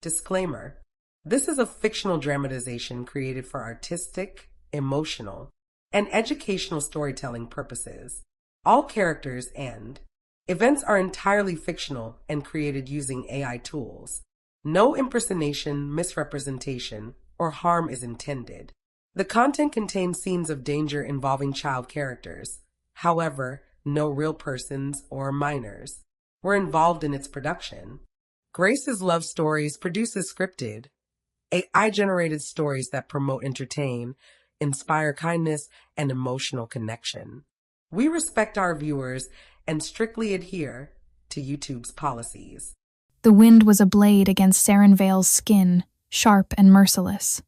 Disclaimer: this is a fictional dramatization created for artistic, emotional, and educational storytelling purposes. All characters and events are entirely fictional and created using AI tools. No impersonation, misrepresentation, or harm is intended. The content contains scenes of danger involving child characters. However, no real persons or minors were involved in its production. Grace's Love Stories produces scripted, AI-generated stories that promote, entertain, inspire kindness, and emotional connection. We respect our viewers and strictly adhere to YouTube's policies. The wind was a blade against Saren Vale's skin, sharp and merciless.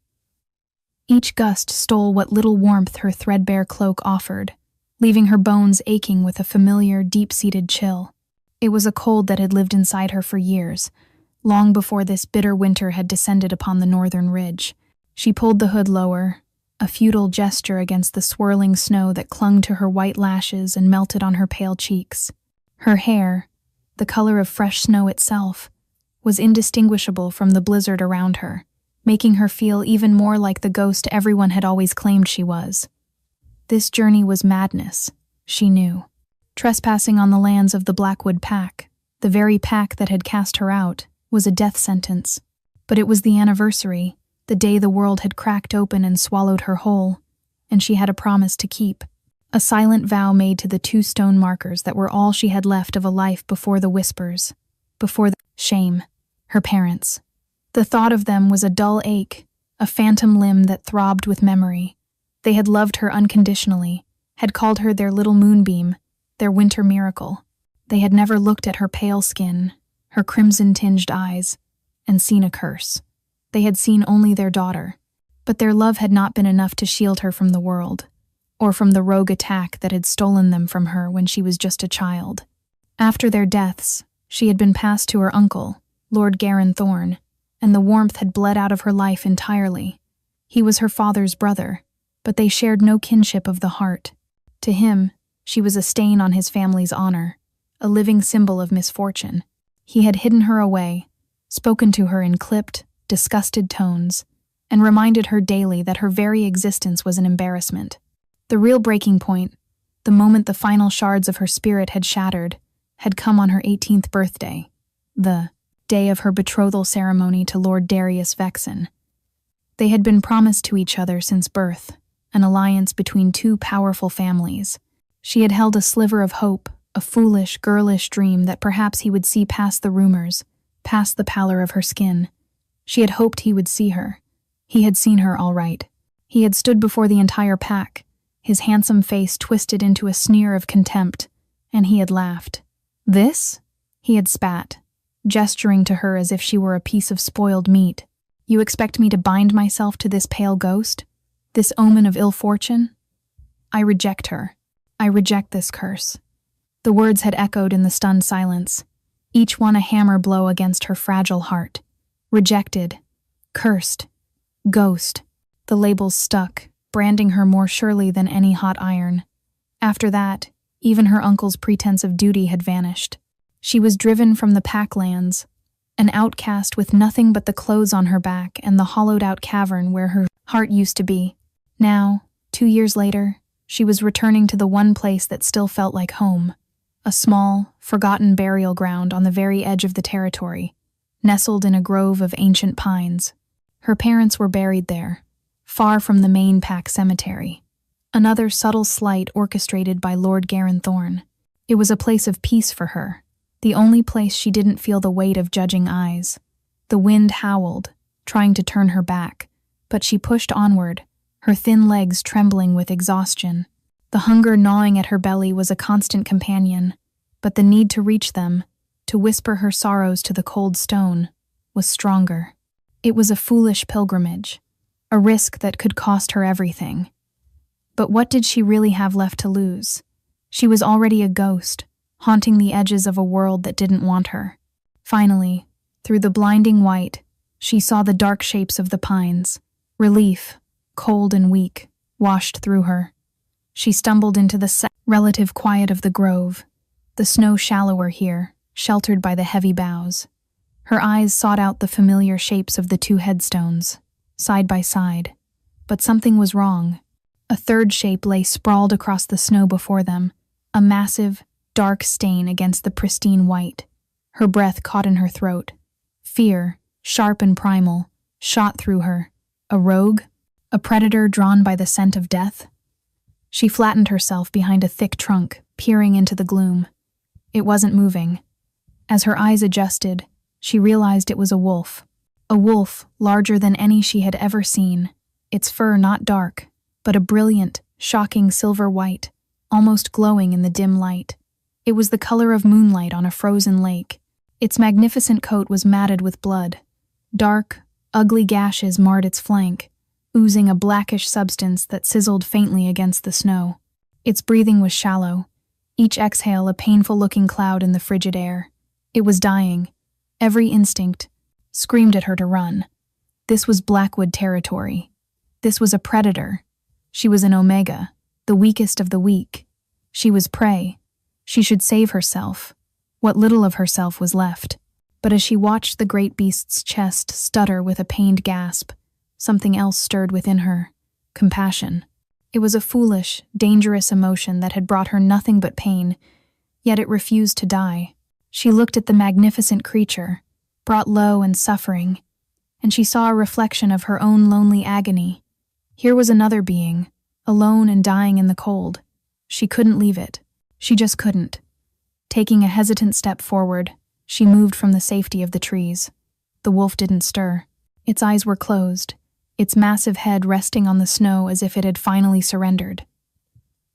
Each gust stole what little warmth her threadbare cloak offered, leaving her bones aching with a familiar, deep-seated chill. It was a cold that had lived inside her for years, long before this bitter winter had descended upon the northern ridge. She pulled the hood lower, a futile gesture against the swirling snow that clung to her white lashes and melted on her pale cheeks. Her hair, the color of fresh snow itself, was indistinguishable from the blizzard around her, making her feel even more like the ghost everyone had always claimed she was. This journey was madness, she knew. Trespassing on the lands of the Blackwood Pack, the very pack that had cast her out, was a death sentence. But it was the anniversary, the day the world had cracked open and swallowed her whole, and she had a promise to keep. A silent vow made to the 2 stone markers that were all she had left of a life before the whispers, before the shame, her parents. The thought of them was a dull ache, a phantom limb that throbbed with memory. They had loved her unconditionally, had called her their little moonbeam, their winter miracle. They had never looked at her pale skin, her crimson-tinged eyes, and seen a curse. They had seen only their daughter, but their love had not been enough to shield her from the world, or from the rogue attack that had stolen them from her when she was just a child. After their deaths, she had been passed to her uncle, Lord Garin Thorne, and the warmth had bled out of her life entirely. He was her father's brother, but they shared no kinship of the heart. To him, she was a stain on his family's honor, a living symbol of misfortune. He had hidden her away, spoken to her in clipped, disgusted tones, and reminded her daily that her very existence was an embarrassment. The real breaking point, the moment the final shards of her spirit had shattered, had come on her 18th birthday, the day of her betrothal ceremony to Lord Darius Vexen. They had been promised to each other since birth, an alliance between 2 powerful families. She had held a sliver of hope, a foolish, girlish dream that perhaps he would see past the rumors, past the pallor of her skin. She had hoped he would see her. He had seen her all right. He had stood before the entire pack, his handsome face twisted into a sneer of contempt, and he had laughed. "This?" He had spat, gesturing to her as if she were a piece of spoiled meat. "You expect me to bind myself to this pale ghost? This omen of ill fortune? I reject her. I reject this curse." The words had echoed in the stunned silence, each one a hammer blow against her fragile heart. Rejected, cursed, ghost. The labels stuck, branding her more surely than any hot iron. After that, even her uncle's pretense of duty had vanished. She was driven from the packlands, an outcast with nothing but the clothes on her back and the hollowed-out cavern where her heart used to be. Now, 2 years later, she was returning to the one place that still felt like home, a small, forgotten burial ground on the very edge of the territory, nestled in a grove of ancient pines. Her parents were buried there, far from the main pack cemetery. Another subtle slight orchestrated by Lord Garin Thorne. It was a place of peace for her, the only place she didn't feel the weight of judging eyes. The wind howled, trying to turn her back, but she pushed onward, her thin legs trembling with exhaustion. The hunger gnawing at her belly was a constant companion, but the need to reach them, to whisper her sorrows to the cold stone, was stronger. It was a foolish pilgrimage, a risk that could cost her everything. But what did she really have left to lose? She was already a ghost, haunting the edges of a world that didn't want her. Finally, through the blinding white, she saw the dark shapes of the pines. Relief, cold and weak, washed through her. She stumbled into the relative quiet of the grove, the snow shallower here, sheltered by the heavy boughs. Her eyes sought out the familiar shapes of the two headstones, side by side. But something was wrong. A third shape lay sprawled across the snow before them, a massive, dark stain against the pristine white. Her breath caught in her throat. Fear, sharp and primal, shot through her. A rogue? A predator drawn by the scent of death? She flattened herself behind a thick trunk, peering into the gloom. It wasn't moving. As her eyes adjusted, she realized it was a wolf. A wolf larger than any she had ever seen, its fur not dark, but a brilliant, shocking silver white, almost glowing in the dim light. It was the color of moonlight on a frozen lake. Its magnificent coat was matted with blood. Dark, ugly gashes marred its flank, oozing a blackish substance that sizzled faintly against the snow. Its breathing was shallow, each exhale a painful-looking cloud in the frigid air. It was dying. Every instinct screamed at her to run. This was Blackwood territory. This was a predator. She was an omega, the weakest of the weak. She was prey. She should save herself. What little of herself was left. But as she watched the great beast's chest stutter with a pained gasp, something else stirred within her. Compassion. It was a foolish, dangerous emotion that had brought her nothing but pain, yet it refused to die. She looked at the magnificent creature, brought low and suffering, and she saw a reflection of her own lonely agony. Here was another being, alone and dying in the cold. She couldn't leave it. She just couldn't. Taking a hesitant step forward, she moved from the safety of the trees. The wolf didn't stir. Its eyes were closed, its massive head resting on the snow as if it had finally surrendered.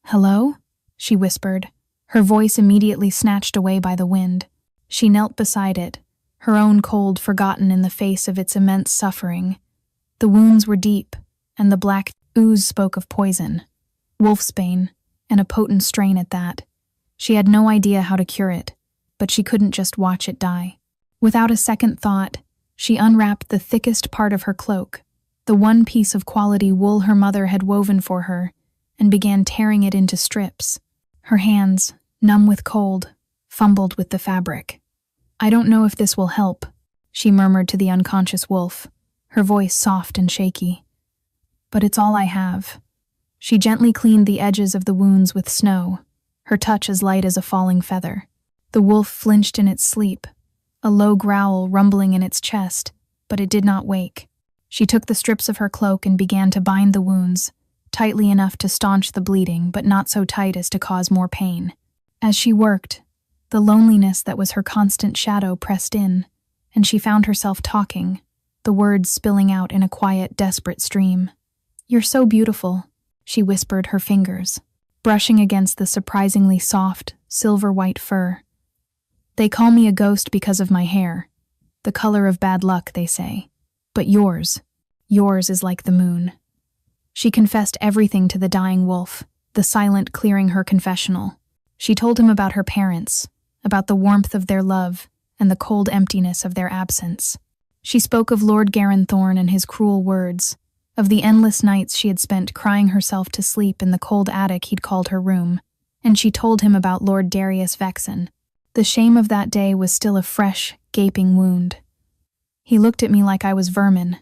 "Hello?" she whispered, her voice immediately snatched away by the wind. She knelt beside it, her own cold forgotten in the face of its immense suffering. The wounds were deep, and the black ooze spoke of poison. Wolfsbane, and a potent strain at that. She had no idea how to cure it, but she couldn't just watch it die. Without a second thought, she unwrapped the thickest part of her cloak, the one piece of quality wool her mother had woven for her, and began tearing it into strips. Her hands, numb with cold, fumbled with the fabric. "I don't know if this will help," she murmured to the unconscious wolf, her voice soft and shaky. "But it's all I have." She gently cleaned the edges of the wounds with snow, her touch as light as a falling feather. The wolf flinched in its sleep, a low growl rumbling in its chest, but it did not wake. She took the strips of her cloak and began to bind the wounds, tightly enough to staunch the bleeding, but not so tight as to cause more pain. As she worked, the loneliness that was her constant shadow pressed in, and she found herself talking, the words spilling out in a quiet, desperate stream. "You're so beautiful," she whispered, her fingers brushing against the surprisingly soft, silver-white fur. "They call me a ghost because of my hair. The color of bad luck, they say. But yours is like the moon." She confessed everything to the dying wolf, the silent clearing her confessional. She told him about her parents, about the warmth of their love and the cold emptiness of their absence. She spoke of Lord Garanthorn and his cruel words, of the endless nights she had spent crying herself to sleep in the cold attic he'd called her room, and she told him about Lord Darius Vexen. The shame of that day was still a fresh, gaping wound. "He looked at me like I was vermin,"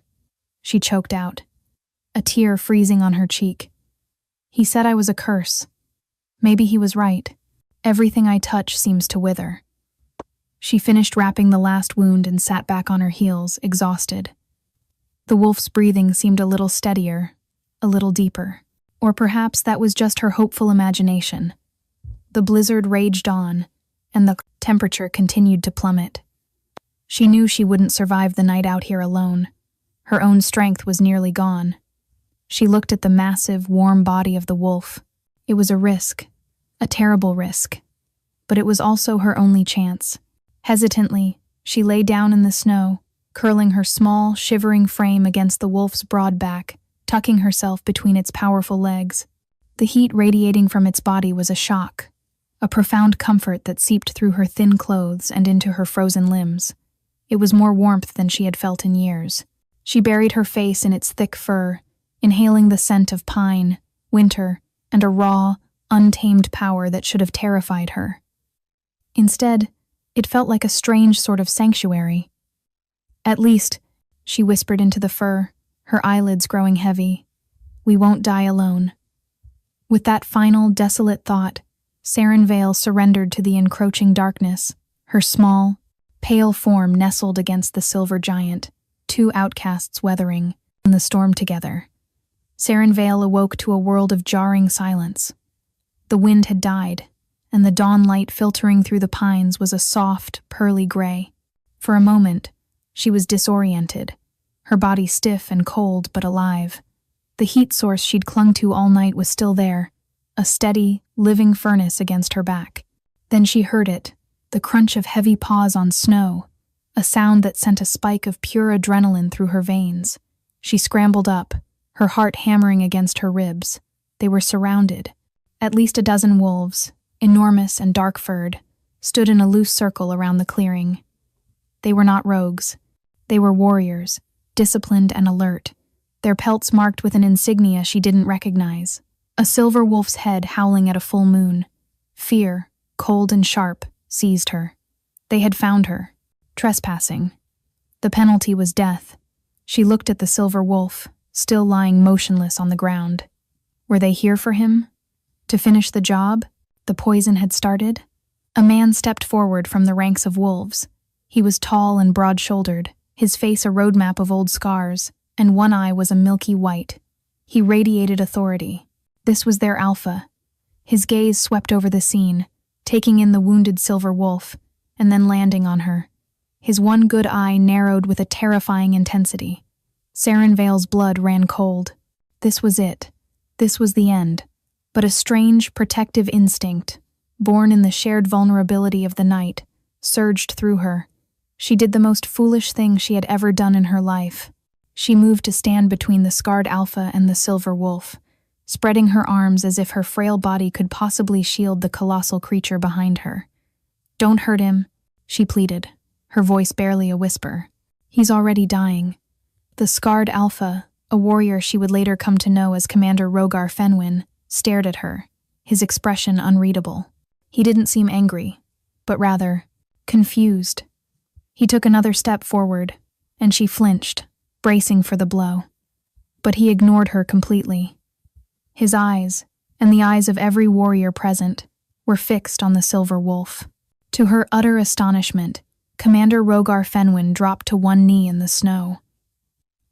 she choked out, a tear freezing on her cheek. "He said I was a curse. Maybe he was right. Everything I touch seems to wither." She finished wrapping the last wound and sat back on her heels, exhausted. The wolf's breathing seemed a little steadier, a little deeper. Or perhaps that was just her hopeful imagination. The blizzard raged on, and the temperature continued to plummet. She knew she wouldn't survive the night out here alone. Her own strength was nearly gone. She looked at the massive, warm body of the wolf. It was a risk, a terrible risk. But it was also her only chance. Hesitantly, she lay down in the snow, curling her small, shivering frame against the wolf's broad back, tucking herself between its powerful legs. The heat radiating from its body was a shock, a profound comfort that seeped through her thin clothes and into her frozen limbs. It was more warmth than she had felt in years. She buried her face in its thick fur, inhaling the scent of pine, winter, and a raw, untamed power that should have terrified her. Instead, it felt like a strange sort of sanctuary, At least, she whispered into the fur, her eyelids growing heavy. We won't die alone. With that final, desolate thought, Saren Vale surrendered to the encroaching darkness, her small, pale form nestled against the silver giant, two outcasts weathering in the storm together. Saren Vale awoke to a world of jarring silence. The wind had died, and the dawn light filtering through the pines was a soft, pearly gray. For a moment, she was disoriented, her body stiff and cold but alive. The heat source she'd clung to all night was still there, a steady, living furnace against her back. Then she heard it, the crunch of heavy paws on snow, a sound that sent a spike of pure adrenaline through her veins. She scrambled up, her heart hammering against her ribs. They were surrounded. At least a dozen wolves, enormous and dark-furred, stood in a loose circle around the clearing. They were not rogues. They were warriors, disciplined and alert, their pelts marked with an insignia she didn't recognize. A silver wolf's head howling at a full moon. Fear, cold and sharp, seized her. They had found her, trespassing. The penalty was death. She looked at the silver wolf, still lying motionless on the ground. Were they here for him? To finish the job the poison had started? A man stepped forward from the ranks of wolves. He was tall and broad-shouldered, his face a roadmap of old scars, and one eye was a milky white. He radiated authority. This was their alpha. His gaze swept over the scene, taking in the wounded silver wolf, and then landing on her. His one good eye narrowed with a terrifying intensity. Saren Vale's blood ran cold. This was it. This was the end. But a strange, protective instinct, born in the shared vulnerability of the night, surged through her. She did the most foolish thing she had ever done in her life. She moved to stand between the scarred alpha and the silver wolf, spreading her arms as if her frail body could possibly shield the colossal creature behind her. "Don't hurt him," she pleaded, her voice barely a whisper. "He's already dying." The scarred alpha, a warrior she would later come to know as Commander Rogar Fenwin, stared at her, his expression unreadable. He didn't seem angry, but rather confused. He took another step forward, and she flinched, bracing for the blow. But he ignored her completely. His eyes, and the eyes of every warrior present, were fixed on the silver wolf. To her utter astonishment, Commander Rogar Fenwin dropped to one knee in the snow.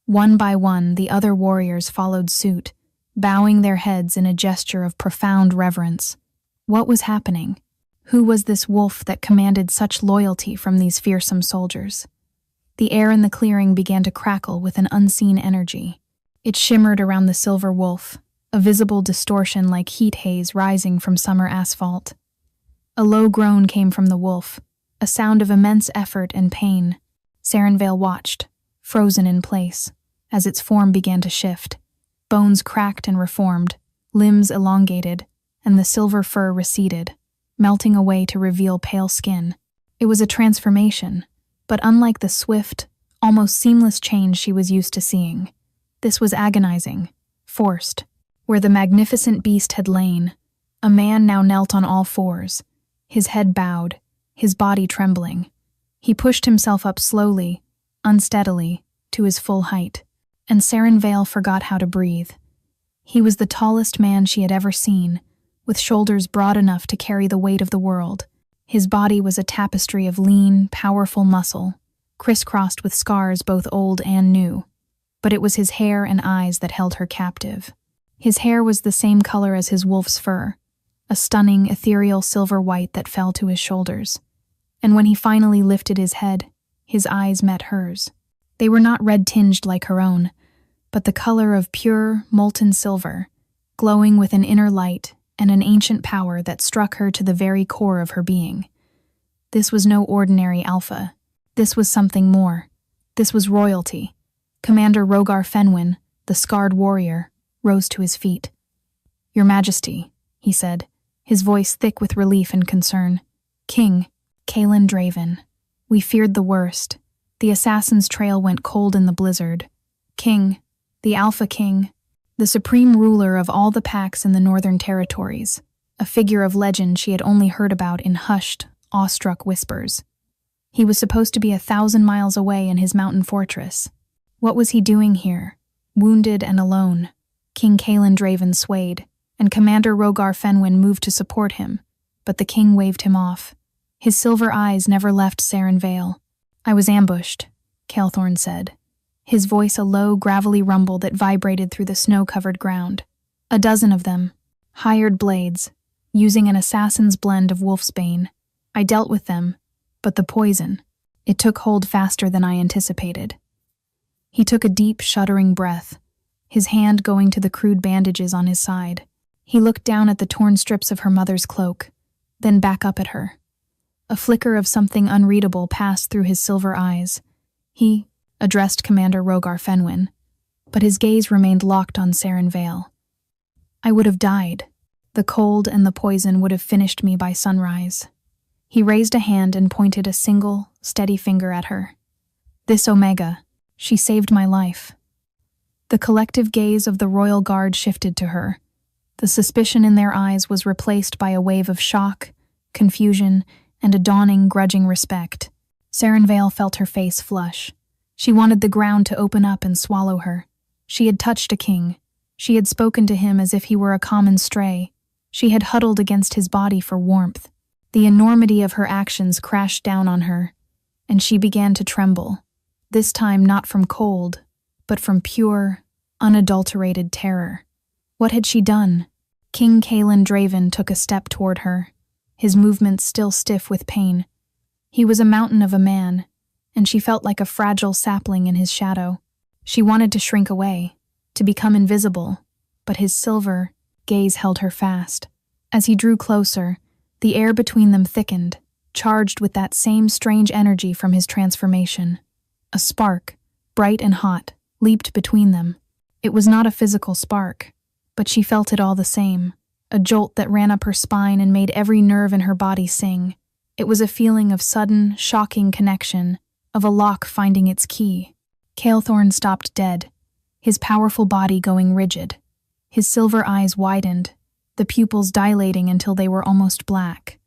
One by one, the other warriors followed suit, bowing their heads in a gesture of profound reverence. What was happening? Who was this wolf that commanded such loyalty from these fearsome soldiers? The air in the clearing began to crackle with an unseen energy. It shimmered around the silver wolf, a visible distortion like heat haze rising from summer asphalt. A low groan came from the wolf, a sound of immense effort and pain. Saren Vale watched, frozen in place, as its form began to shift. Bones cracked and reformed, limbs elongated, and the silver fur receded, melting away to reveal pale skin. It was a transformation, but unlike the swift, almost seamless change she was used to seeing. This was agonizing, forced. Where the magnificent beast had lain, a man now knelt on all fours, his head bowed, his body trembling. He pushed himself up slowly, unsteadily, to his full height, and Saren Vale forgot how to breathe. He was the tallest man she had ever seen, with shoulders broad enough to carry the weight of the world. His body was a tapestry of lean, powerful muscle, crisscrossed with scars both old and new. But it was his hair and eyes that held her captive. His hair was the same color as his wolf's fur, a stunning, ethereal silver white that fell to his shoulders. And when he finally lifted his head, his eyes met hers. They were not red-tinged like her own, but the color of pure, molten silver, glowing with an inner light and an ancient power that struck her to the very core of her being. This was no ordinary alpha. This was something more. This was royalty. Commander Rogar Fenwin, the scarred warrior, rose to his feet. "Your Majesty," he said, his voice thick with relief and concern. "King, Kaelin Draven. We feared the worst. The assassin's trail went cold in the blizzard. King, the Alpha King, the supreme ruler of all the packs in the Northern Territories, a figure of legend she had only heard about in hushed, awestruck whispers. He was supposed to be 1,000 miles away in his mountain fortress. What was he doing here, wounded and alone? King Kaelin Draven swayed, and Commander Rogar Fenwyn moved to support him, but the king waved him off. His silver eyes never left Saren Vale. "I was ambushed," Kaelthorn said, his voice a low, gravelly rumble that vibrated through the snow-covered ground. "A dozen of them, hired blades, using an assassin's blend of wolfsbane. I dealt with them, but the poison, it took hold faster than I anticipated." He took a deep, shuddering breath, his hand going to the crude bandages on his side. He looked down at the torn strips of her mother's cloak, then back up at her. A flicker of something unreadable passed through his silver eyes. He addressed Commander Rogar Fenwyn, but his gaze remained locked on Saren Vale. "I would have died. The cold and the poison would have finished me by sunrise." He raised a hand and pointed a single, steady finger at her. "This Omega, she saved my life." The collective gaze of the royal guard shifted to her. The suspicion in their eyes was replaced by a wave of shock, confusion, and a dawning, grudging respect. Saren Vale felt her face flush. She wanted the ground to open up and swallow her. She had touched a king. She had spoken to him as if he were a common stray. She had huddled against his body for warmth. The enormity of her actions crashed down on her, and she began to tremble, this time not from cold, but from pure, unadulterated terror. What had she done? King Kaelin Draven took a step toward her, his movements still stiff with pain. He was a mountain of a man, and she felt like a fragile sapling in his shadow. She wanted to shrink away, to become invisible, but his silver gaze held her fast. As he drew closer, the air between them thickened, charged with that same strange energy from his transformation. A spark, bright and hot, leaped between them. It was not a physical spark, but she felt it all the same, a jolt that ran up her spine and made every nerve in her body sing. It was a feeling of sudden, shocking connection, of a lock finding its key. Kaelthorn stopped dead, his powerful body going rigid. His silver eyes widened, the pupils dilating until they were almost black.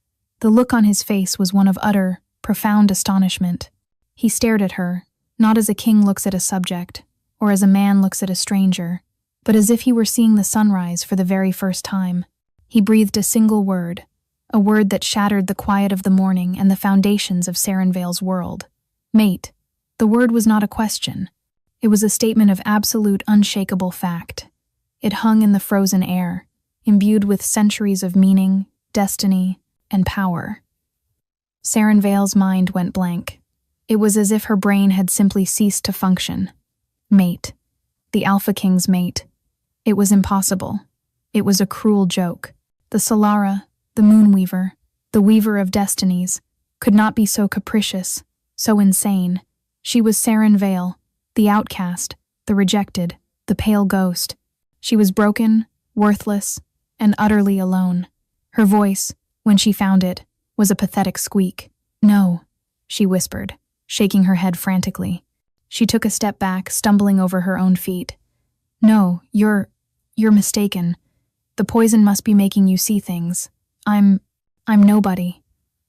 The look on his face was one of utter, profound astonishment. He stared at her, not as a king looks at a subject, or as a man looks at a stranger, but as if he were seeing the sunrise for the very first time. He breathed a single word, a word that shattered the quiet of the morning and the foundations of Saren Vale's world. "Mate." The word was not a question. It was a statement of absolute, unshakable fact. It hung in the frozen air, imbued with centuries of meaning, destiny, and power. Saren Vale's mind went blank. It was as if her brain had simply ceased to function. Mate. The Alpha King's mate. It was impossible. It was a cruel joke. The Solara, the Moonweaver, the Weaver of Destinies, could not be so capricious, so insane. She was Saren Vale, the outcast, the rejected, the pale ghost. She was broken, worthless, and utterly alone. Her voice, when she found it, was a pathetic squeak. "No," she whispered, shaking her head frantically. She took a step back, stumbling over her own feet. "No, you're mistaken. The poison must be making you see things. I'm nobody."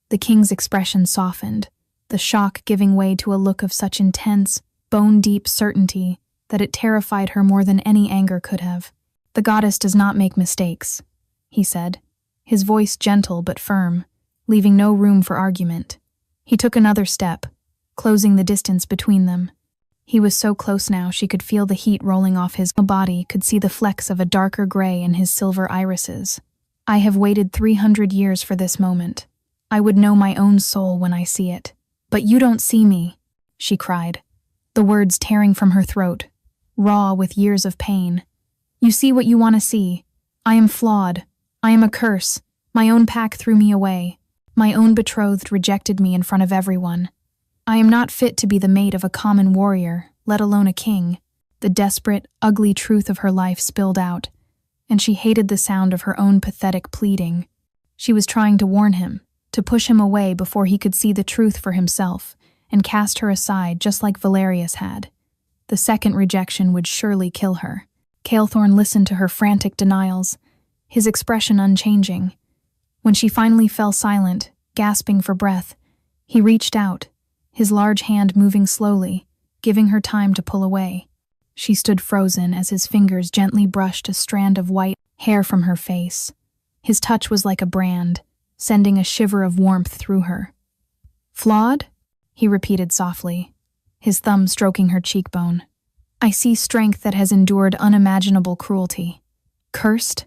The king's expression softened, the shock giving way to a look of such intense, bone-deep certainty that it terrified her more than any anger could have. "The goddess does not make mistakes," he said, his voice gentle but firm, leaving no room for argument. He took another step, closing the distance between them. He was so close now she could feel the heat rolling off his body, could see the flecks of a darker gray in his silver irises. "I have waited 300 years for this moment. I would know my own soul when I see it. But you don't see me," she cried, the words tearing from her throat, raw with years of pain. "You see what you want to see. I am flawed. I am a curse. My own pack threw me away. My own betrothed rejected me in front of everyone. I am not fit to be the mate of a common warrior, let alone a king." The desperate, ugly truth of her life spilled out, and she hated the sound of her own pathetic pleading. She was trying to warn him, to push him away before he could see the truth for himself, and cast her aside just like Valerius had. The second rejection would surely kill her. Kaelthorn listened to her frantic denials, his expression unchanging. When she finally fell silent, gasping for breath, he reached out, his large hand moving slowly, giving her time to pull away. She stood frozen as his fingers gently brushed a strand of white hair from her face. His touch was like a brand, sending a shiver of warmth through her. "Flawed?" he repeated softly, his thumb stroking her cheekbone. "I see strength that has endured unimaginable cruelty. Cursed?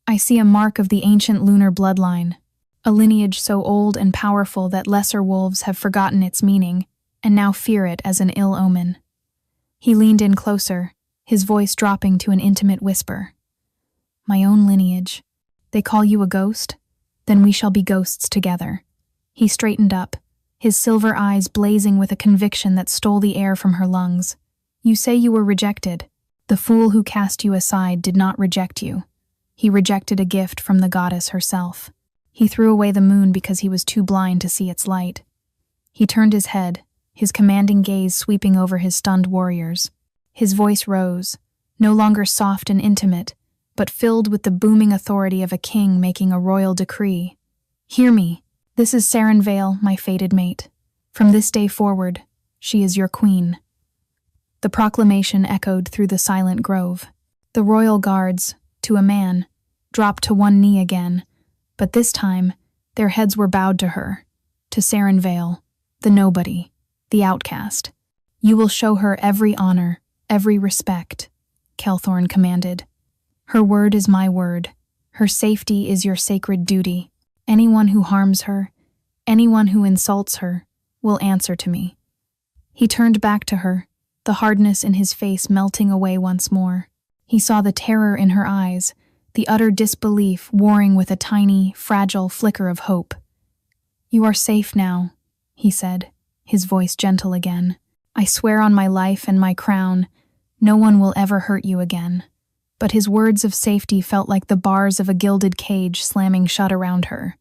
I see a mark of the ancient lunar bloodline, a lineage so old and powerful that lesser wolves have forgotten its meaning and now fear it as an ill omen." He leaned in closer, his voice dropping to an intimate whisper. "My own lineage. They call you a ghost? Then we shall be ghosts together." He straightened up, his silver eyes blazing with a conviction that stole the air from her lungs. "You say you were rejected. The fool who cast you aside did not reject you. He rejected a gift from the goddess herself. He threw away the moon because he was too blind to see its light." He turned his head, his commanding gaze sweeping over his stunned warriors. His voice rose, no longer soft and intimate, but filled with the booming authority of a king making a royal decree. "Hear me. This is Saren Vale, my fated mate. From this day forward, she is your queen." The proclamation echoed through the silent grove. The royal guards, to a man, dropped to one knee again, but this time their heads were bowed to her, to Saren Vale, the nobody, the outcast. "You will show her every honor, every respect," Kelthorn commanded. "Her word is my word. Her safety is your sacred duty. Anyone who harms her, anyone who insults her, will answer to me." He turned back to her, the hardness in his face melting away once more. He saw the terror in her eyes, the utter disbelief warring with a tiny, fragile flicker of hope. "You are safe now," he said, his voice gentle again. "I swear on my life and my crown, no one will ever hurt you again." But his words of safety felt like the bars of a gilded cage slamming shut around her.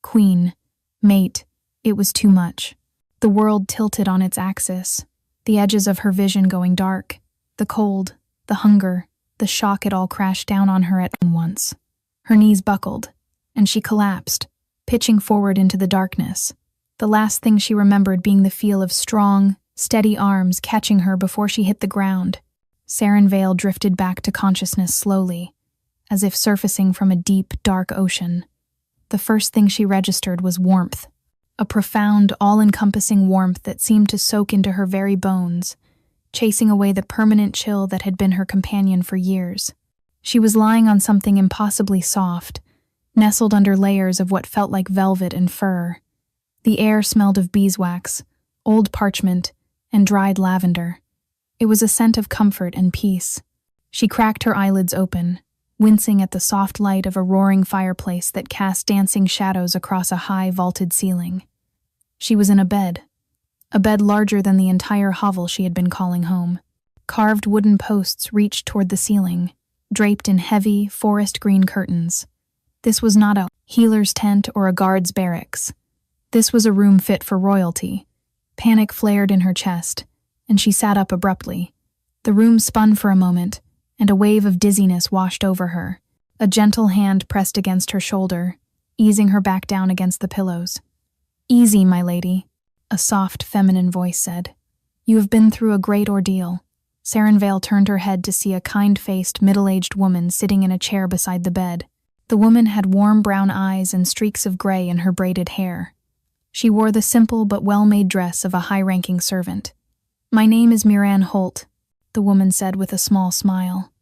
Queen, mate, it was too much. The world tilted on its axis, the edges of her vision going dark. The cold, the hunger, the shock it all crashed down on her at once. Her knees buckled, and she collapsed, pitching forward into the darkness. The last thing she remembered being the feel of strong, steady arms catching her before she hit the ground. Saren Vale drifted back to consciousness slowly, as if surfacing from a deep, dark ocean. The first thing she registered was warmth, a profound, all-encompassing warmth that seemed to soak into her very bones, chasing away the permanent chill that had been her companion for years. She was lying on something impossibly soft, nestled under layers of what felt like velvet and fur. The air smelled of beeswax, old parchment, and dried lavender. It was a scent of comfort and peace. She cracked her eyelids open, wincing at the soft light of a roaring fireplace that cast dancing shadows across a high, vaulted ceiling. She was in a bed larger than the entire hovel she had been calling home. Carved wooden posts reached toward the ceiling, draped in heavy, forest-green curtains. This was not a healer's tent or a guard's barracks. This was a room fit for royalty. Panic flared in her chest, and she sat up abruptly. The room spun for a moment, and a wave of dizziness washed over her. A gentle hand pressed against her shoulder, easing her back down against the pillows. "Easy, my lady," a soft, feminine voice said. "You have been through a great ordeal." Saren Vale turned her head to see a kind-faced, middle-aged woman sitting in a chair beside the bed. The woman had warm brown eyes and streaks of gray in her braided hair. She wore the simple but well-made dress of a high-ranking servant. "My name is Miran Holt," the woman said with a small smile.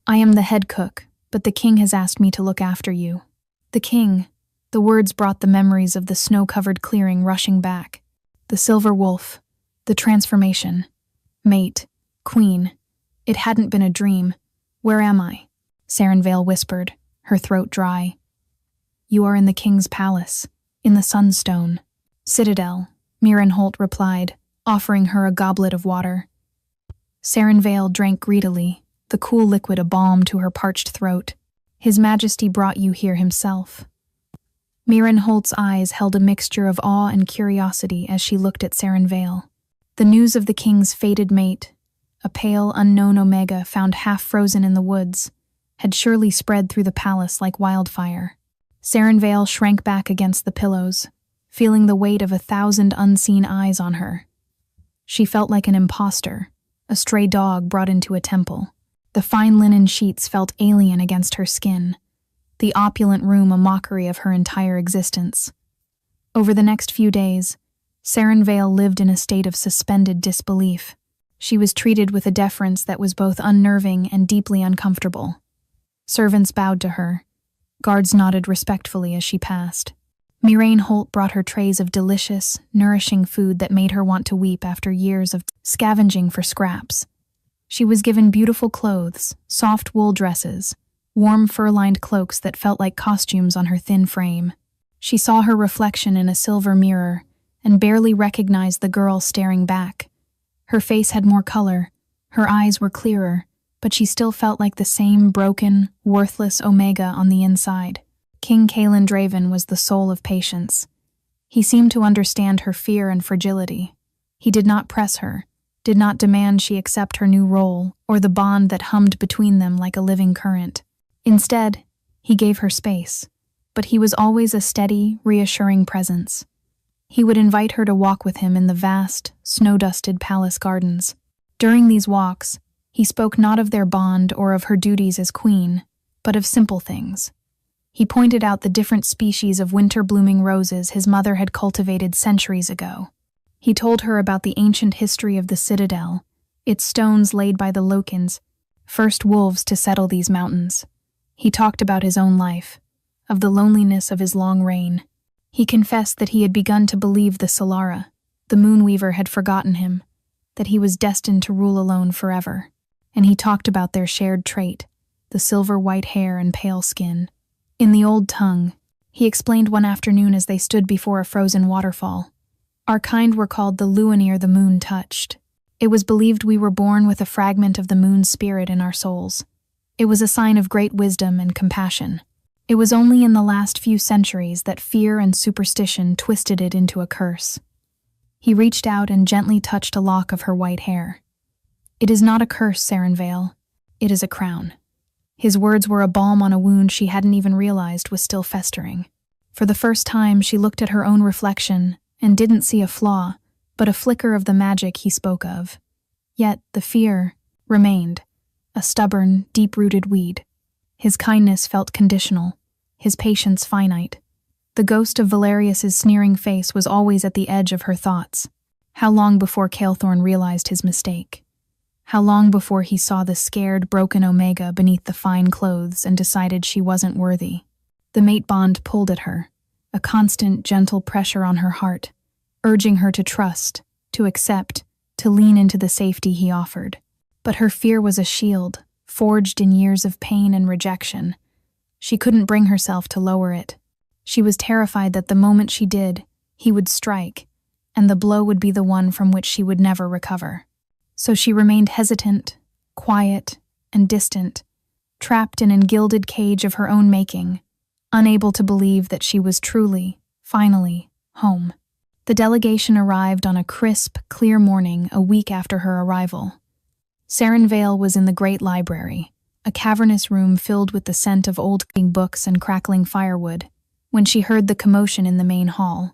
"I am the head cook, but the king has asked me to look after you." The king. The words brought the memories of the snow-covered clearing rushing back. The silver wolf. The transformation. Mate. Queen. It hadn't been a dream. "Where am I?" Saren Vale whispered, her throat dry. "You are in the king's palace, in the Sunstone Citadel," Miran Holt replied, offering her a goblet of water. Saren Vale drank greedily, the cool liquid a balm to her parched throat. "His Majesty brought you here himself." Miran Holt's eyes held a mixture of awe and curiosity as she looked at Saren Vale. The news of the king's fated mate, a pale, unknown Omega found half frozen in the woods, had surely spread through the palace like wildfire. Saren Vale shrank back against the pillows, feeling the weight of 1,000 unseen eyes on her. She felt like an imposter, a stray dog brought into a temple. The fine linen sheets felt alien against her skin, the opulent room a mockery of her entire existence. Over the next few days, Saren Vale lived in a state of suspended disbelief. She was treated with a deference that was both unnerving and deeply uncomfortable. Servants bowed to her. Guards nodded respectfully as she passed. Miraine Holt brought her trays of delicious, nourishing food that made her want to weep after years of scavenging for scraps. She was given beautiful clothes, soft wool dresses, warm fur-lined cloaks that felt like costumes on her thin frame. She saw her reflection in a silver mirror and barely recognized the girl staring back. Her face had more color, her eyes were clearer, but she still felt like the same broken, worthless Omega on the inside. King Kaelin Draven was the soul of patience. He seemed to understand her fear and fragility. He did not press her, did not demand she accept her new role or the bond that hummed between them like a living current. Instead, he gave her space, but he was always a steady, reassuring presence. He would invite her to walk with him in the vast, snow-dusted palace gardens. During these walks, he spoke not of their bond or of her duties as queen, but of simple things. He pointed out the different species of winter-blooming roses his mother had cultivated centuries ago. He told her about the ancient history of the citadel, its stones laid by the Lokins, first wolves to settle these mountains. He talked about his own life, of the loneliness of his long reign. He confessed that he had begun to believe the Solara, the Moonweaver, had forgotten him, that he was destined to rule alone forever. And he talked about their shared trait, the silver-white hair and pale skin. In the old tongue, he explained one afternoon as they stood before a frozen waterfall. Our kind were called the Luanir the moon touched. It was believed we were born with a fragment of the moon's spirit in our souls. It was a sign of great wisdom and compassion. It was only in the last few centuries that fear and superstition twisted it into a curse. He reached out and gently touched a lock of her white hair. It is not a curse, Saren Vale. It is a crown. His words were a balm on a wound she hadn't even realized was still festering. For the first time, she looked at her own reflection and didn't see a flaw, but a flicker of the magic he spoke of. Yet the fear remained, a stubborn, deep-rooted weed. His kindness felt conditional, his patience finite. The ghost of Valerius's sneering face was always at the edge of her thoughts. How long before Kaelthorn realized his mistake? How long before he saw the scared, broken Omega beneath the fine clothes and decided she wasn't worthy? The mate bond pulled at her, a constant, gentle pressure on her heart, urging her to trust, to accept, to lean into the safety he offered. But her fear was a shield, forged in years of pain and rejection. She couldn't bring herself to lower it. She was terrified that the moment she did, he would strike, and the blow would be the one from which she would never recover. So she remained hesitant, quiet, and distant, trapped in a gilded cage of her own making, unable to believe that she was truly, finally, home. The delegation arrived on a crisp, clear morning a week after her arrival. Saren Vale was in the great library, a cavernous room filled with the scent of old books and crackling firewood, when she heard the commotion in the main hall.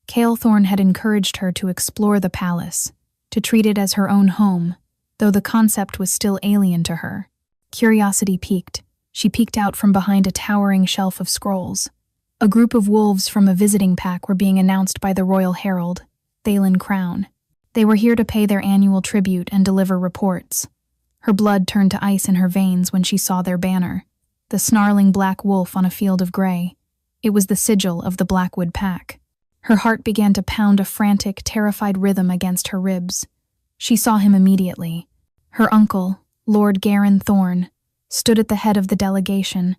Kaelthorn had encouraged her to explore the palace, to treat it as her own home, though the concept was still alien to her. Curiosity piqued. She peeked out from behind a towering shelf of scrolls. A group of wolves from a visiting pack were being announced by the royal herald, Thalen Crown. They were here to pay their annual tribute and deliver reports. Her blood turned to ice in her veins when she saw their banner, the snarling black wolf on a field of gray. It was the sigil of the Blackwood Pack. Her heart began to pound a frantic, terrified rhythm against her ribs. She saw him immediately. Her uncle, Lord Garin Thorne, stood at the head of the delegation,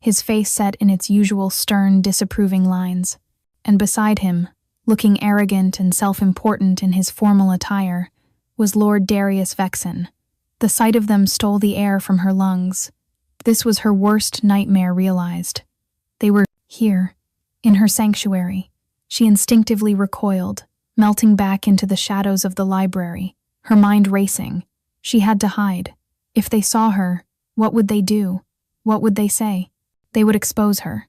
his face set in its usual stern, disapproving lines. And beside him, looking arrogant and self-important in his formal attire, was Lord Darius Vexen. The sight of them stole the air from her lungs. This was her worst nightmare realized. They were here, in her sanctuary. She instinctively recoiled, melting back into the shadows of the library, her mind racing. She had to hide. If they saw her, what would they do? What would they say? They would expose her.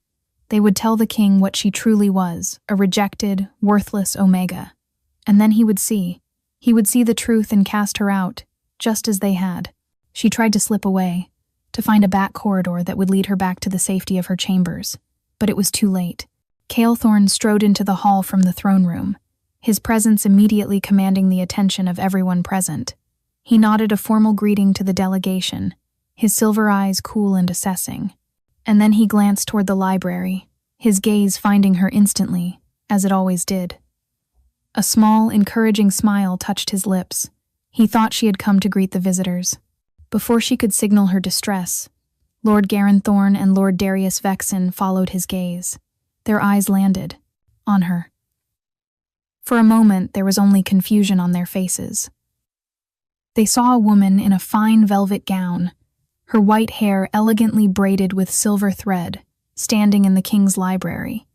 They would tell the king what she truly was, a rejected, worthless Omega. And then he would see. He would see the truth and cast her out, just as they had. She tried to slip away, to find a back corridor that would lead her back to the safety of her chambers. But it was too late. Calethorn strode into the hall from the throne room, his presence immediately commanding the attention of everyone present. He nodded a formal greeting to the delegation, his silver eyes cool and assessing. And then he glanced toward the library, his gaze finding her instantly, as it always did. A small, encouraging smile touched his lips. He thought she had come to greet the visitors. Before she could signal her distress, Lord Garanthorn and Lord Darius Vexen followed his gaze. Their eyes landed on her. For a moment, there was only confusion on their faces. They saw a woman in a fine velvet gown, her white hair elegantly braided with silver thread, standing in the king's library.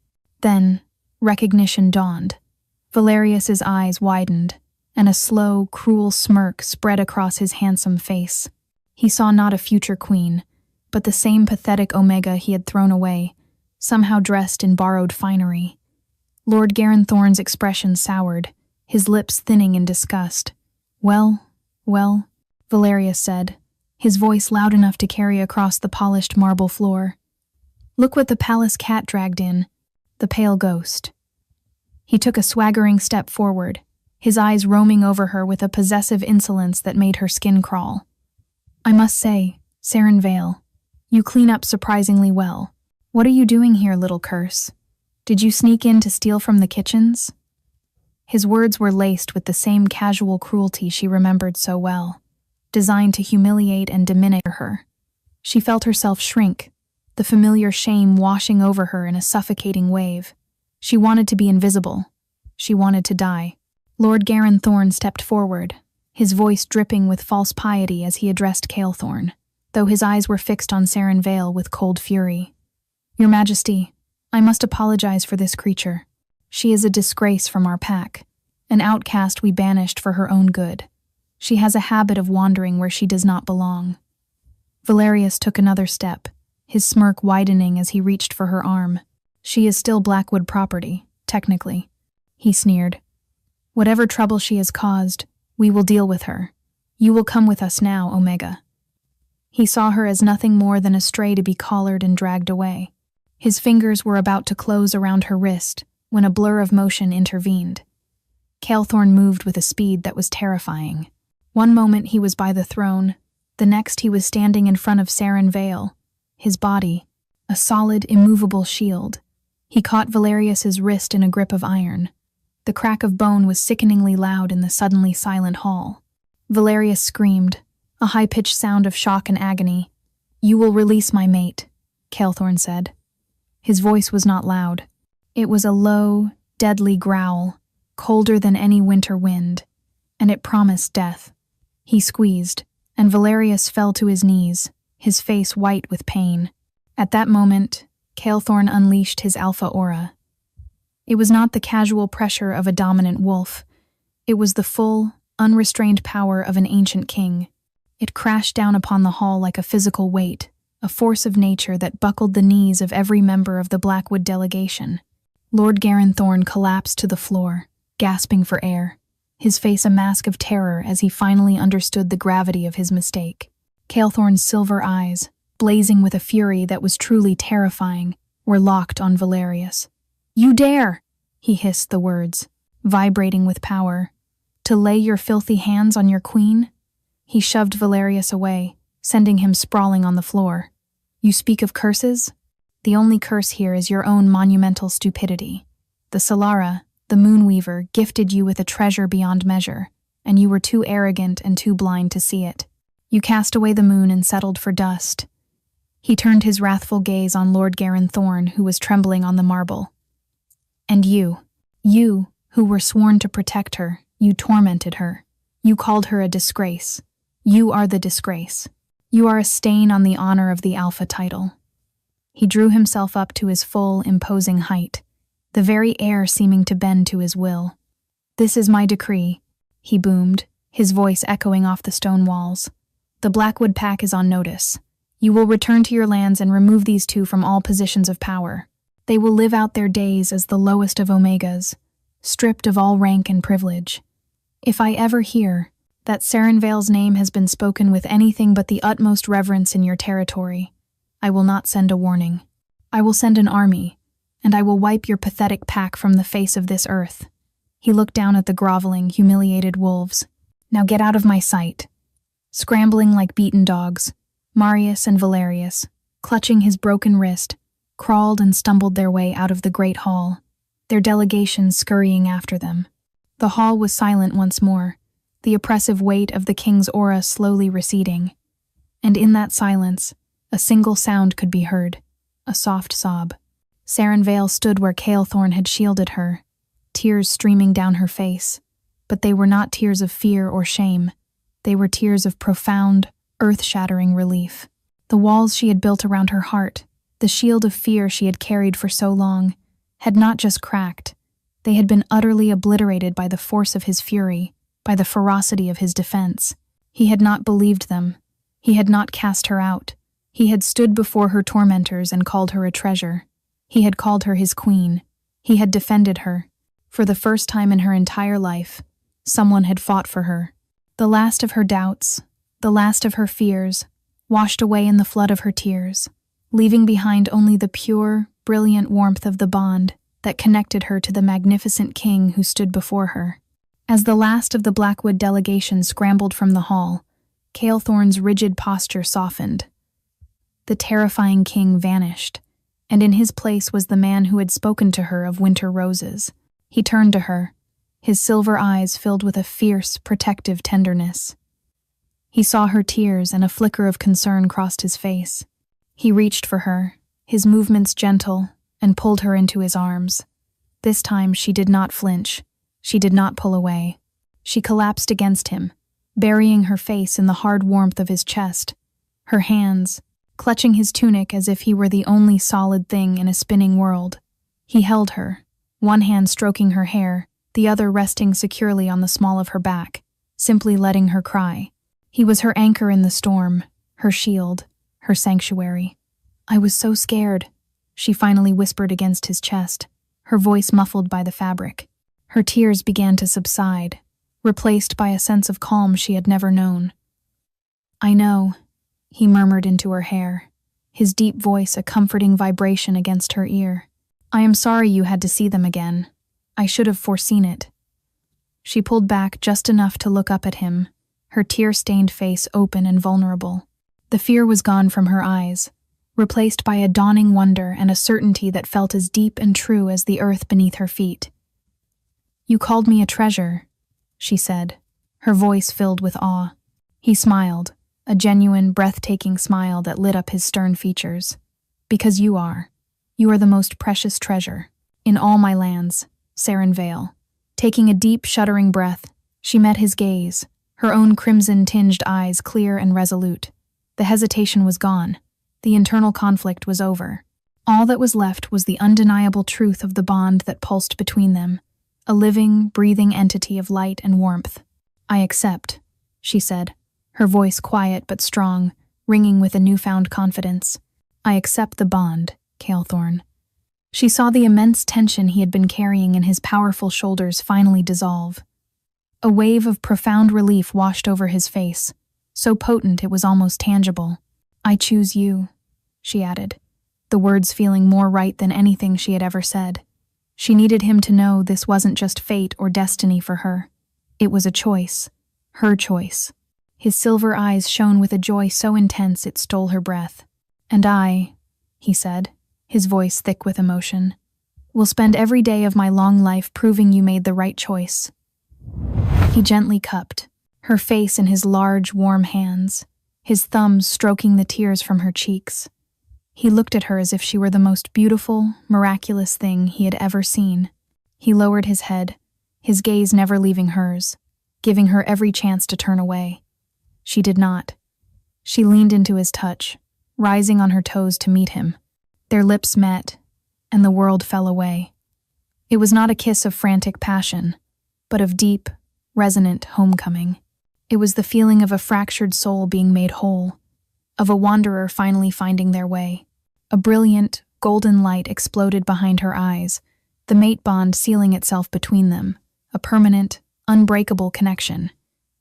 Then, recognition dawned. Valerius's eyes widened, and a slow, cruel smirk spread across his handsome face. He saw not a future queen, but the same pathetic Omega he had thrown away, somehow dressed in borrowed finery. Lord Garanthorn's expression soured, his lips thinning in disgust. Well, Valerius said, his voice loud enough to carry across the polished marble floor. Look what the palace cat dragged in, the pale ghost. He took a swaggering step forward, his eyes roaming over her with a possessive insolence that made her skin crawl. I must say, Saren Vale, you clean up surprisingly well. What are you doing here, little curse? Did you sneak in to steal from the kitchens? His words were laced with the same casual cruelty she remembered so well, designed to humiliate and diminish her. She felt herself shrink, the familiar shame washing over her in a suffocating wave. She wanted to be invisible. She wanted to die. Lord Garanthorn stepped forward, his voice dripping with false piety as he addressed Calethorn, though his eyes were fixed on Saren Vale with cold fury. Your Majesty, I must apologize for this creature. She is a disgrace from our pack, an outcast we banished for her own good. She has a habit of wandering where she does not belong. Valerius took another step, his smirk widening as he reached for her arm. She is still Blackwood property, technically. He sneered. Whatever trouble she has caused, we will deal with her. You will come with us now, Omega. He saw her as nothing more than a stray to be collared and dragged away. His fingers were about to close around her wrist when a blur of motion intervened. Calethorn moved with a speed that was terrifying. One moment he was by the throne, the next he was standing in front of Saren Vale, his body, a solid, immovable shield. He caught Valerius's wrist in a grip of iron. The crack of bone was sickeningly loud in the suddenly silent hall. Valerius screamed, a high-pitched sound of shock and agony. You will release my mate, Calethorn said. His voice was not loud. It was a low, deadly growl, colder than any winter wind, and it promised death. He squeezed, and Valerius fell to his knees, his face white with pain. At that moment, Calethorn unleashed his alpha aura. It was not the casual pressure of a dominant wolf. It was the full, unrestrained power of an ancient king. It crashed down upon the hall like a physical weight, a force of nature that buckled the knees of every member of the Blackwood delegation. Lord Garanthorn collapsed to the floor, gasping for air, his face a mask of terror as he finally understood the gravity of his mistake. Calethorn's silver eyes, blazing with a fury that was truly terrifying, were locked on Valerius. You dare, he hissed the words, vibrating with power, to lay your filthy hands on your queen? He shoved Valerius away, sending him sprawling on the floor. You speak of curses? The only curse here is your own monumental stupidity. The Solara, the Moonweaver, gifted you with a treasure beyond measure, and you were too arrogant and too blind to see it. You cast away the moon and settled for dust. He turned his wrathful gaze on Lord Garanthorn, who was trembling on the marble. And you who were sworn to protect her, you tormented her. You called her a disgrace. You are the disgrace. You are a stain on the honor of the Alpha title. He drew himself up to his full, imposing height, the very air seeming to bend to his will. This is my decree, he boomed, his voice echoing off the stone walls. The Blackwood pack is on notice. You will return to your lands and remove these two from all positions of power. They will live out their days as the lowest of omegas, stripped of all rank and privilege. If I ever hear that Sarenvale's name has been spoken with anything but the utmost reverence in your territory, I will not send a warning. I will send an army, and I will wipe your pathetic pack from the face of this earth." He looked down at the groveling, humiliated wolves. "Now get out of my sight." Scrambling like beaten dogs, Marius and Valerius, clutching his broken wrist, crawled and stumbled their way out of the great hall, their delegations scurrying after them. The hall was silent once more, the oppressive weight of the king's aura slowly receding. And in that silence, a single sound could be heard, a soft sob. Sarenvale stood where Calethorn had shielded her, tears streaming down her face. But they were not tears of fear or shame. They were tears of profound, earth-shattering relief. The walls she had built around her heart, the shield of fear she had carried for so long, had not just cracked. They had been utterly obliterated by the force of his fury, by the ferocity of his defense. He had not believed them. He had not cast her out. He had stood before her tormentors and called her a treasure. He had called her his queen. He had defended her. For the first time in her entire life, someone had fought for her. The last of her doubts, the last of her fears, washed away in the flood of her tears, leaving behind only the pure, brilliant warmth of the bond that connected her to the magnificent king who stood before her. As the last of the Blackwood delegation scrambled from the hall, Calethorn's rigid posture softened. The terrifying king vanished, and in his place was the man who had spoken to her of winter roses. He turned to her, his silver eyes filled with a fierce, protective tenderness. He saw her tears, and a flicker of concern crossed his face. He reached for her, his movements gentle, and pulled her into his arms. This time she did not flinch. She did not pull away. She collapsed against him, burying her face in the hard warmth of his chest, her hands clutching his tunic as if he were the only solid thing in a spinning world. He held her, one hand stroking her hair, the other resting securely on the small of her back, simply letting her cry. He was her anchor in the storm, her shield, her sanctuary. "I was so scared," she finally whispered against his chest, her voice muffled by the fabric. Her tears began to subside, replaced by a sense of calm she had never known. "I know," he murmured into her hair, his deep voice a comforting vibration against her ear. "I am sorry you had to see them again. I should have foreseen it." She pulled back just enough to look up at him, her tear-stained face open and vulnerable. The fear was gone from her eyes, replaced by a dawning wonder and a certainty that felt as deep and true as the earth beneath her feet. "You called me a treasure," she said, her voice filled with awe. He smiled, a genuine, breathtaking smile that lit up his stern features. "Because you are. You are the most precious treasure in all my lands, Sarenvale." Taking a deep, shuddering breath, she met his gaze, her own crimson-tinged eyes clear and resolute. The hesitation was gone. The internal conflict was over. All that was left was the undeniable truth of the bond that pulsed between them, a living, breathing entity of light and warmth. "I accept," she said, her voice quiet but strong, ringing with a newfound confidence. "I accept the bond, Calethorn." She saw the immense tension he had been carrying in his powerful shoulders finally dissolve. A wave of profound relief washed over his face, so potent it was almost tangible. "I choose you," she added, the words feeling more right than anything she had ever said. She needed him to know this wasn't just fate or destiny for her. It was a choice, her choice. His silver eyes shone with a joy so intense it stole her breath. "And I," he said, his voice thick with emotion, "will spend every day of my long life proving you made the right choice." He gently cupped her face in his large, warm hands, his thumbs stroking the tears from her cheeks. He looked at her as if she were the most beautiful, miraculous thing he had ever seen. He lowered his head, his gaze never leaving hers, giving her every chance to turn away. She did not. She leaned into his touch, rising on her toes to meet him. Their lips met, and the world fell away. It was not a kiss of frantic passion, but of deep, resonant homecoming. It was the feeling of a fractured soul being made whole, of a wanderer finally finding their way. A brilliant, golden light exploded behind her eyes, the mate bond sealing itself between them, a permanent, unbreakable connection.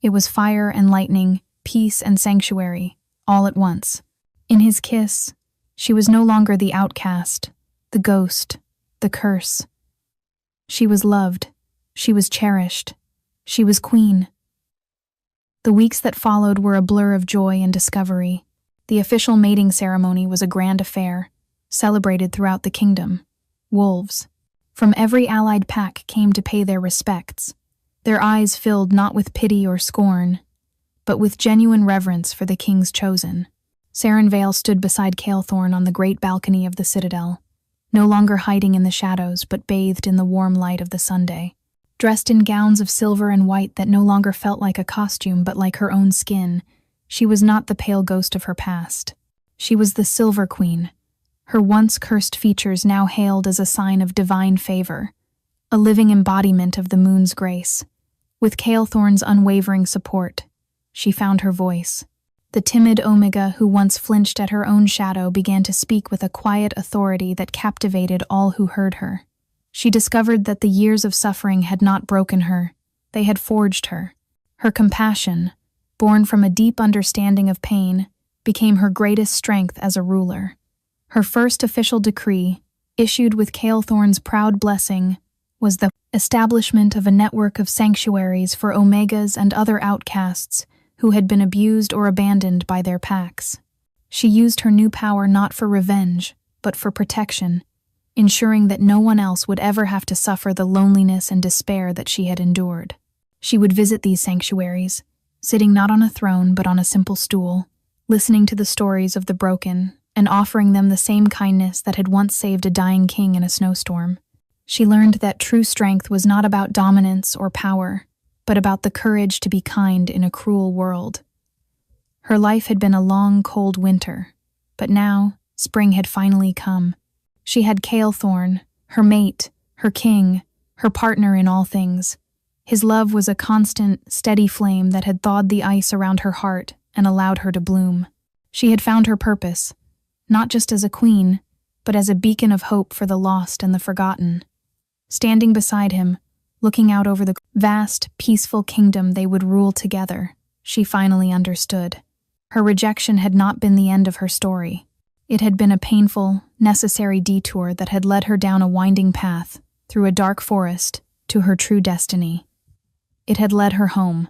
It was fire and lightning, peace and sanctuary, all at once. In his kiss, she was no longer the outcast, the ghost, the curse. She was loved, she was cherished, she was queen. The weeks that followed were a blur of joy and discovery. The official mating ceremony was a grand affair, celebrated throughout the kingdom. Wolves from every allied pack came to pay their respects, their eyes filled not with pity or scorn, but with genuine reverence for the king's chosen. Saren Vale stood beside Calethorn on the great balcony of the citadel, no longer hiding in the shadows but bathed in the warm light of the Sunday. Dressed in gowns of silver and white that no longer felt like a costume but like her own skin, she was not the pale ghost of her past. She was the Silver Queen, her once cursed features now hailed as a sign of divine favor, a living embodiment of the moon's grace. With Calethorn's unwavering support, she found her voice. The timid Omega who once flinched at her own shadow began to speak with a quiet authority that captivated all who heard her. She discovered that the years of suffering had not broken her, they had forged her. Her compassion, born from a deep understanding of pain, became her greatest strength as a ruler. Her first official decree, issued with Calethorn's proud blessing, was the establishment of a network of sanctuaries for Omegas and other outcasts who had been abused or abandoned by their packs. She used her new power not for revenge, but for protection, ensuring that no one else would ever have to suffer the loneliness and despair that she had endured. She would visit these sanctuaries, sitting not on a throne but on a simple stool, listening to the stories of the broken and offering them the same kindness that had once saved a dying king in a snowstorm. She learned that true strength was not about dominance or power, but about the courage to be kind in a cruel world. Her life had been a long, cold winter, but now spring had finally come. She had Calethorn, her mate, her king, her partner in all things. His love was a constant, steady flame that had thawed the ice around her heart and allowed her to bloom. She had found her purpose, not just as a queen, but as a beacon of hope for the lost and the forgotten. Standing beside him, looking out over the vast, peaceful kingdom they would rule together, she finally understood. Her rejection had not been the end of her story. It had been a painful, necessary detour that had led her down a winding path, through a dark forest, to her true destiny. It had led her home,